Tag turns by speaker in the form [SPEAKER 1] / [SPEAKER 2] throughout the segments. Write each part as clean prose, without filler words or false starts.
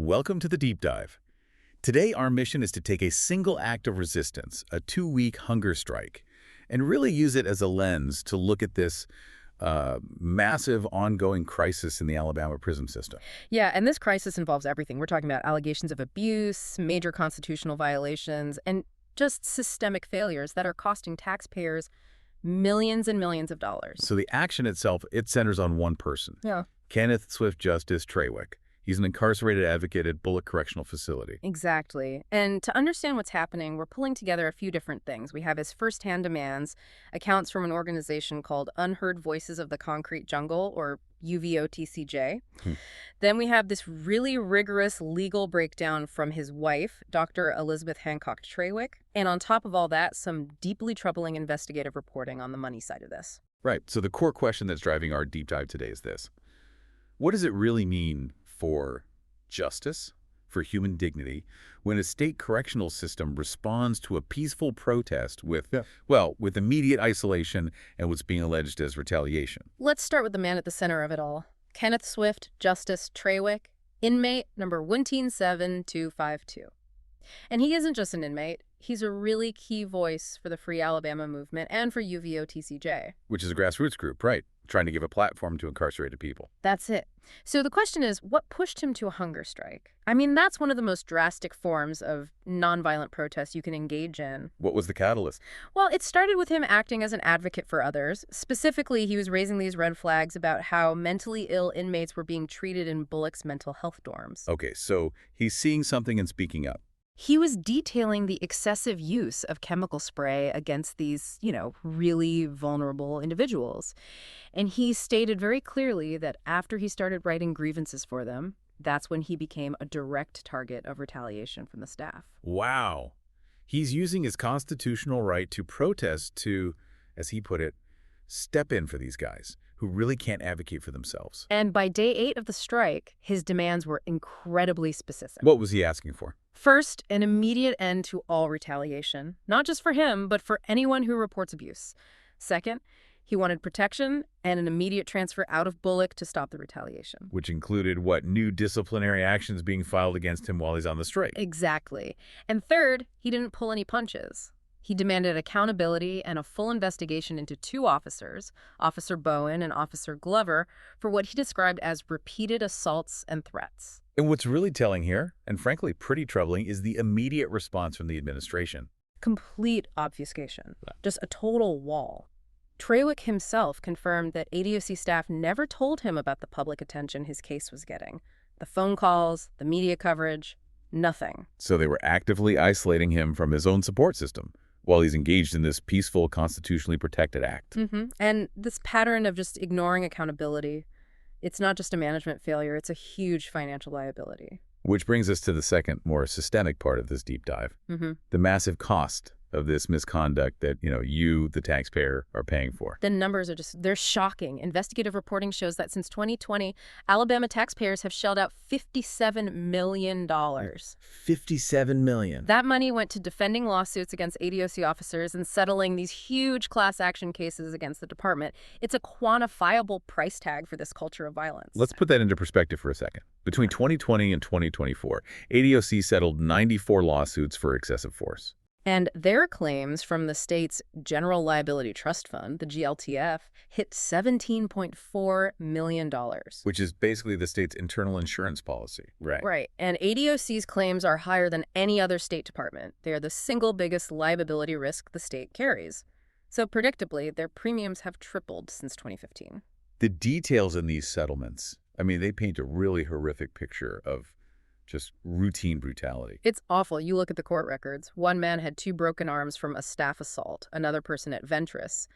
[SPEAKER 1] Welcome to the Deep Dive. Today, our mission is to take a single act of resistance, a 2-week hunger strike, and really use it as a lens to look at this massive ongoing crisis in the Alabama prison system.
[SPEAKER 2] Yeah, and this crisis involves everything. We're talking about allegations of abuse, major constitutional violations, and just systemic failures that are costing taxpayers millions and millions of dollars.
[SPEAKER 1] So the action itself, it centers on one person.
[SPEAKER 2] Yeah.
[SPEAKER 1] Kenneth Swift Justice Traywick. He's an incarcerated advocate at Bullock Correctional Facility.
[SPEAKER 2] Exactly. And to understand what's happening, we're pulling together a few different things. We have his firsthand demands, accounts from an organization called Unheard Voices of the Concrete Jungle, or UVOTCJ. Then we have this really rigorous legal breakdown from his wife, Dr. Elizabeth Hancock Traywick. And on top of all that, some deeply troubling investigative reporting on the money side of this.
[SPEAKER 1] Right. So the core question that's driving our deep dive today is this. What does it really mean for justice, for human dignity, when a state correctional system responds to a peaceful protest with, with immediate isolation and what's being alleged as retaliation?
[SPEAKER 2] Let's start with the man at the center of it all. Kenneth Swift Justice Traywick, inmate number 117252. And he isn't just an inmate. He's a really key voice for the Free Alabama movement and for UVOTCJ.
[SPEAKER 1] Which is a grassroots group, right? Trying to give a platform to incarcerated people.
[SPEAKER 2] That's it. So the question is, what pushed him to a hunger strike? I mean, that's one of the most drastic forms of nonviolent protest you can engage in.
[SPEAKER 1] What was the catalyst?
[SPEAKER 2] Well, it started with him acting as an advocate for others. Specifically, he was raising these red flags about how mentally ill inmates were being treated in Bullock's mental health dorms.
[SPEAKER 1] Okay, so he's seeing something and speaking up.
[SPEAKER 2] He was detailing the excessive use of chemical spray against these, really vulnerable individuals. And he stated very clearly that after he started writing grievances for them, that's when he became a direct target of retaliation from the staff.
[SPEAKER 1] Wow. He's using his constitutional right to protest to, as he put it, step in for these guys who really can't advocate for themselves.
[SPEAKER 2] And by day 8 of the strike, his demands were incredibly specific.
[SPEAKER 1] What was he asking for?
[SPEAKER 2] First, an immediate end to all retaliation, not just for him, but for anyone who reports abuse. Second, he wanted protection and an immediate transfer out of Bullock to stop the retaliation.
[SPEAKER 1] Which included, new disciplinary actions being filed against him while he's on the strike.
[SPEAKER 2] Exactly. And third, he didn't pull any punches. He demanded accountability and a full investigation into 2 officers, Officer Bowen and Officer Glover, for what he described as repeated assaults and threats.
[SPEAKER 1] And what's really telling here, and frankly pretty troubling, is the immediate response from the administration.
[SPEAKER 2] Complete obfuscation. Just a total wall. Traywick himself confirmed that ADOC staff never told him about the public attention his case was getting. The phone calls, the media coverage, nothing.
[SPEAKER 1] So they were actively isolating him from his own support system while he's engaged in this peaceful, constitutionally protected act.
[SPEAKER 2] And this pattern of just ignoring accountability, it's not just a management failure, it's a huge financial liability.
[SPEAKER 1] Which brings us to the second, more systemic part of this deep dive, the massive cost of this misconduct that, you, the taxpayer, are paying for.
[SPEAKER 2] The numbers are they're shocking. Investigative reporting shows that since 2020, Alabama taxpayers have shelled out $57 million.
[SPEAKER 1] $57 million.
[SPEAKER 2] That money went to defending lawsuits against ADOC officers and settling these huge class action cases against the department. It's a quantifiable price tag for this culture of violence.
[SPEAKER 1] Let's put that into perspective for a second. Between 2020 and 2024, ADOC settled 94 lawsuits for excessive force.
[SPEAKER 2] And their claims from the state's General Liability Trust Fund, the GLTF, hit $17.4 million.
[SPEAKER 1] Which is basically the state's internal insurance policy.
[SPEAKER 2] Right. And ADOC's claims are higher than any other state department. They are the single biggest liability risk the state carries. So predictably, their premiums have tripled since 2015.
[SPEAKER 1] The details in these settlements, they paint a really horrific picture of just routine brutality.
[SPEAKER 2] It's awful. You look at the court records. One man had 2 broken arms from a staff assault, another person at Ventress.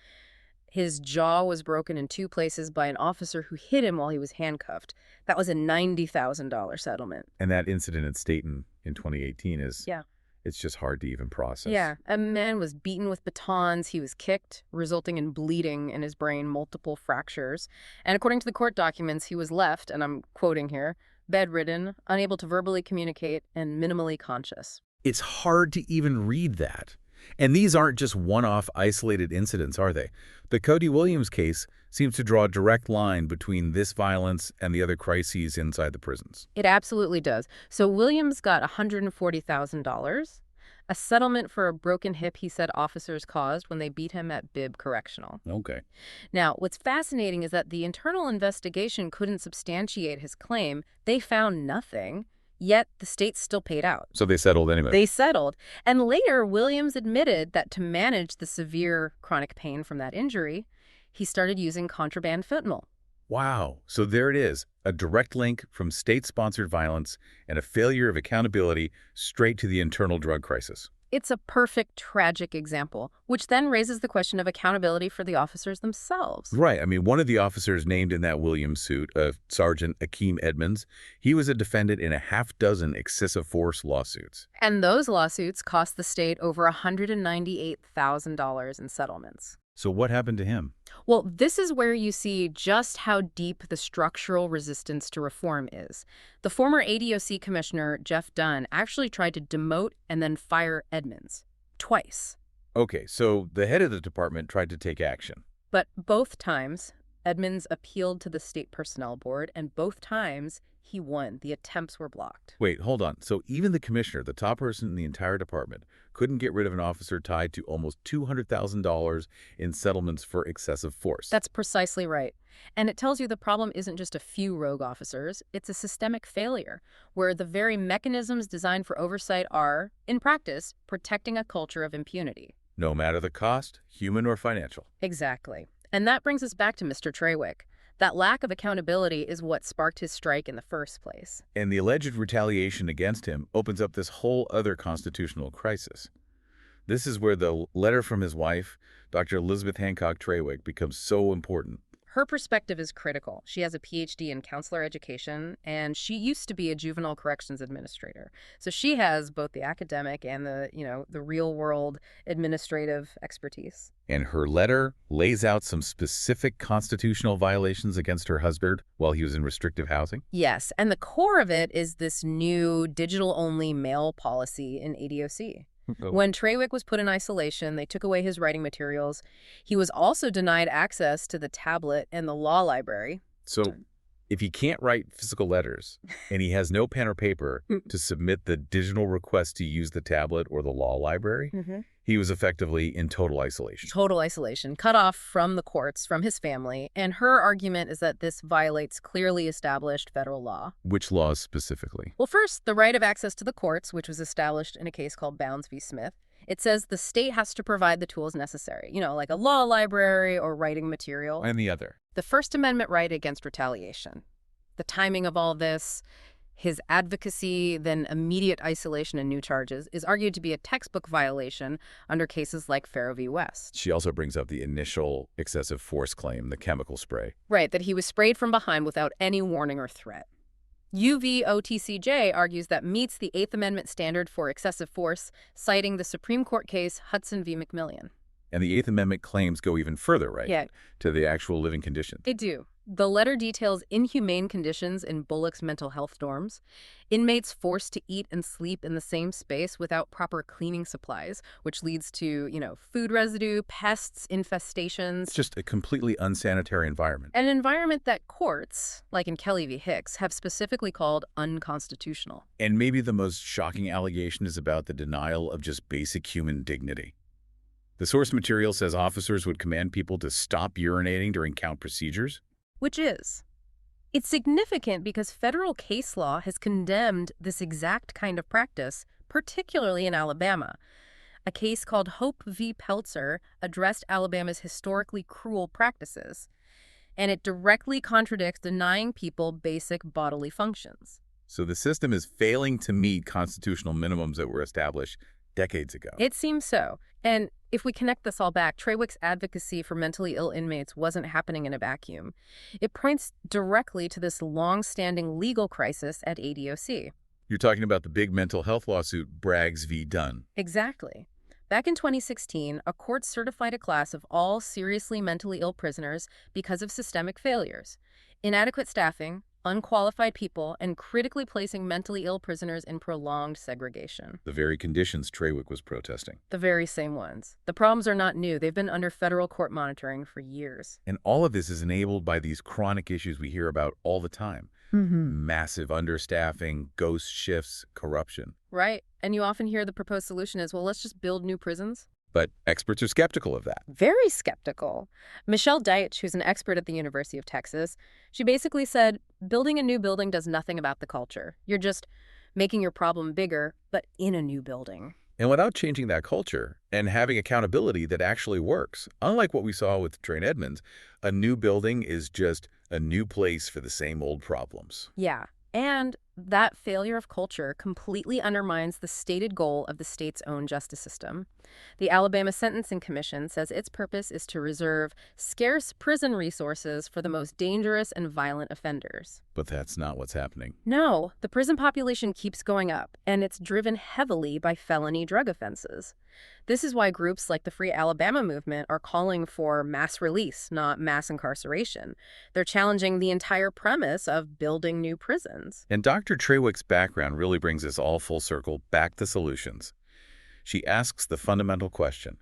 [SPEAKER 2] His jaw was broken in 2 places by an officer who hit him while he was handcuffed. That was a $90,000 settlement.
[SPEAKER 1] And that incident at Staten in 2018 is, it's just hard to even process.
[SPEAKER 2] Yeah, a man was beaten with batons. He was kicked, resulting in bleeding in his brain, multiple fractures. And according to the court documents, he was left, and I'm quoting here, bedridden, unable to verbally communicate, and minimally conscious.
[SPEAKER 1] It's hard to even read that. And these aren't just one-off isolated incidents, are they? The Cody Williams case seems to draw a direct line between this violence and the other crises inside the prisons.
[SPEAKER 2] It absolutely does. So Williams got $140,000, a settlement for a broken hip he said officers caused when they beat him at Bibb Correctional.
[SPEAKER 1] Okay.
[SPEAKER 2] Now, what's fascinating is that the internal investigation couldn't substantiate his claim. They found nothing, yet the state still paid out.
[SPEAKER 1] So they settled anyway.
[SPEAKER 2] They settled. And later, Williams admitted that to manage the severe chronic pain from that injury, he started using contraband fentanyl.
[SPEAKER 1] Wow. So there it is, a direct link from state-sponsored violence and a failure of accountability straight to the internal drug crisis.
[SPEAKER 2] It's a perfect, tragic example, which then raises the question of accountability for the officers themselves.
[SPEAKER 1] Right. I mean, one of the officers named in that Williams suit, Sergeant Akeem Edmonds, he was a defendant in a half-dozen excessive force lawsuits.
[SPEAKER 2] And those lawsuits cost the state over $198,000 in settlements.
[SPEAKER 1] So what happened to him?
[SPEAKER 2] Well, this is where you see just how deep the structural resistance to reform is. The former ADOC commissioner, Jeff Dunn, actually tried to demote and then fire Edmonds. Twice.
[SPEAKER 1] Okay, so the head of the department tried to take action.
[SPEAKER 2] But both times, Edmonds appealed to the state personnel board, and both times he won. The attempts were blocked.
[SPEAKER 1] Wait, hold on. So even the commissioner, the top person in the entire department, couldn't get rid of an officer tied to almost $200,000 in settlements for excessive force.
[SPEAKER 2] That's precisely right. And it tells you the problem isn't just a few rogue officers. It's a systemic failure where the very mechanisms designed for oversight are, in practice, protecting a culture of impunity.
[SPEAKER 1] No matter the cost, human or financial.
[SPEAKER 2] Exactly. And that brings us back to Mr. Traywick. That lack of accountability is what sparked his strike in the first place.
[SPEAKER 1] And the alleged retaliation against him opens up this whole other constitutional crisis. This is where the letter from his wife, Dr. Elizabeth Hancock Traywick, becomes so important.
[SPEAKER 2] Her perspective is critical. She has a PhD in counselor education, and she used to be a juvenile corrections administrator. So she has both the academic and the real-world administrative expertise.
[SPEAKER 1] And her letter lays out some specific constitutional violations against her husband while he was in restrictive housing?
[SPEAKER 2] Yes, and the core of it is this new digital-only mail policy in ADOC. When Traywick was put in isolation, they took away his writing materials. He was also denied access to the tablet and the law library.
[SPEAKER 1] So if he can't write physical letters and he has no pen or paper to submit the digital request to use the tablet or the law library, he was effectively in total isolation.
[SPEAKER 2] Total isolation, cut off from the courts, from his family. And her argument is that this violates clearly established federal law.
[SPEAKER 1] Which laws specifically?
[SPEAKER 2] Well, first, the right of access to the courts, which was established in a case called Bounds v. Smith. It says the state has to provide the tools necessary, like a law library or writing material.
[SPEAKER 1] And the other?
[SPEAKER 2] The First Amendment right against retaliation. The timing of all this, his advocacy, then immediate isolation and new charges, is argued to be a textbook violation under cases like Farrow v. West.
[SPEAKER 1] She also brings up the initial excessive force claim, the chemical spray.
[SPEAKER 2] Right, that he was sprayed from behind without any warning or threat. UVOTCJ argues that meets the Eighth Amendment standard for excessive force, citing the Supreme Court case Hudson v. McMillian.
[SPEAKER 1] And the Eighth Amendment claims go even further, right?
[SPEAKER 2] Yeah.
[SPEAKER 1] To the actual living conditions.
[SPEAKER 2] They do. The letter details inhumane conditions in Bullock's mental health dorms, inmates forced to eat and sleep in the same space without proper cleaning supplies, which leads to, food residue, pests, infestations.
[SPEAKER 1] It's just a completely unsanitary environment.
[SPEAKER 2] An environment that courts, like in Kelly v. Hicks, have specifically called unconstitutional.
[SPEAKER 1] And maybe the most shocking allegation is about the denial of just basic human dignity. The source material says officers would command people to stop urinating during count procedures.
[SPEAKER 2] Which is. It's significant because federal case law has condemned this exact kind of practice, particularly in Alabama. A case called Hope v. Peltzer addressed Alabama's historically cruel practices, and it directly contradicts denying people basic bodily functions.
[SPEAKER 1] So the system is failing to meet constitutional minimums that were established decades ago.
[SPEAKER 2] It seems so. And if we connect this all back, Traywick's advocacy for mentally ill inmates wasn't happening in a vacuum. It points directly to this long-standing legal crisis at ADOC.
[SPEAKER 1] You're talking about the big mental health lawsuit, Braggs v. Dunn.
[SPEAKER 2] Exactly. Back in 2016, a court certified a class of all seriously mentally ill prisoners because of systemic failures. Inadequate staffing, unqualified people and critically placing mentally ill prisoners in prolonged segregation.
[SPEAKER 1] The very conditions Traywick was protesting.
[SPEAKER 2] The very same ones. The problems are not new. They've been under federal court monitoring for years.
[SPEAKER 1] And all of this is enabled by these chronic issues we hear about all the time. Massive understaffing, ghost shifts, corruption.
[SPEAKER 2] Right. And you often hear the proposed solution is, well, let's just build new prisons.
[SPEAKER 1] But experts are skeptical of that.
[SPEAKER 2] Very skeptical. Michelle Deitch, who's an expert at the University of Texas, she basically said, building a new building does nothing about the culture. You're just making your problem bigger, but in a new building.
[SPEAKER 1] And without changing that culture and having accountability that actually works, unlike what we saw with Train Edmonds, a new building is just a new place for the same old problems.
[SPEAKER 2] Yeah. And that failure of culture completely undermines the stated goal of the state's own justice system. The Alabama Sentencing Commission says its purpose is to reserve scarce prison resources for the most dangerous and violent offenders.
[SPEAKER 1] But that's not what's happening.
[SPEAKER 2] No, the prison population keeps going up, and it's driven heavily by felony drug offenses. This is why groups like the Free Alabama movement are calling for mass release, not mass incarceration. They're challenging the entire premise of building new prisons.
[SPEAKER 1] And Dr. Traywick's background really brings us all full circle back to solutions. She asks the fundamental question,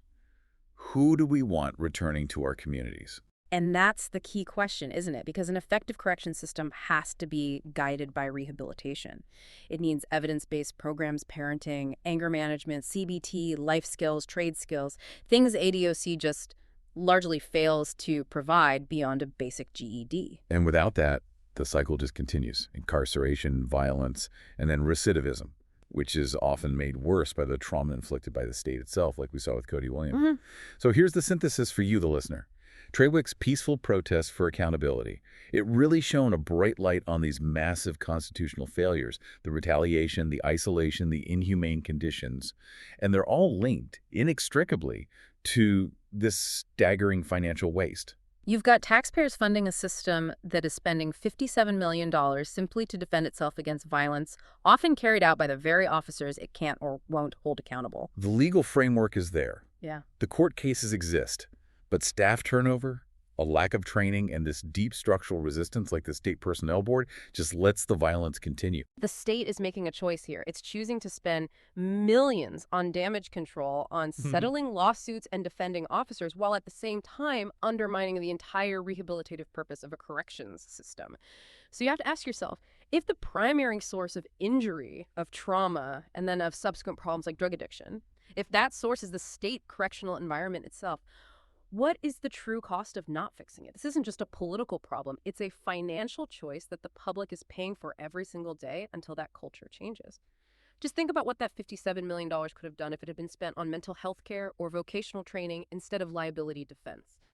[SPEAKER 1] who do we want returning to our communities?
[SPEAKER 2] And that's the key question, isn't it? Because an effective correction system has to be guided by rehabilitation. It needs evidence-based programs, parenting, anger management, CBT, life skills, trade skills, things ADOC just largely fails to provide beyond a basic GED.
[SPEAKER 1] And without that, the cycle just continues. Incarceration, violence, and then recidivism, which is often made worse by the trauma inflicted by the state itself, like we saw with Cody Williams. So here's the synthesis for you, the listener. Traywick's peaceful protest for accountability. It really shone a bright light on these massive constitutional failures, the retaliation, the isolation, the inhumane conditions, and they're all linked inextricably to this staggering financial waste.
[SPEAKER 2] You've got taxpayers funding a system that is spending $57 million simply to defend itself against violence, often carried out by the very officers it can't or won't hold accountable.
[SPEAKER 1] The legal framework is there.
[SPEAKER 2] Yeah.
[SPEAKER 1] The court cases exist. But staff turnover, a lack of training, and this deep structural resistance like the State Personnel Board just lets the violence continue.
[SPEAKER 2] The state is making a choice here. It's choosing to spend millions on damage control, on settling lawsuits and defending officers, while at the same time undermining the entire rehabilitative purpose of a corrections system. So you have to ask yourself, if the primary source of injury, of trauma, and then of subsequent problems like drug addiction, if that source is the state correctional environment itself, what is the true cost of not fixing it? This isn't just a political problem. It's a financial choice that the public is paying for every single day until that culture changes. Just think about what that $57 million could have done if it had been spent on mental health care or vocational training instead of liability defense.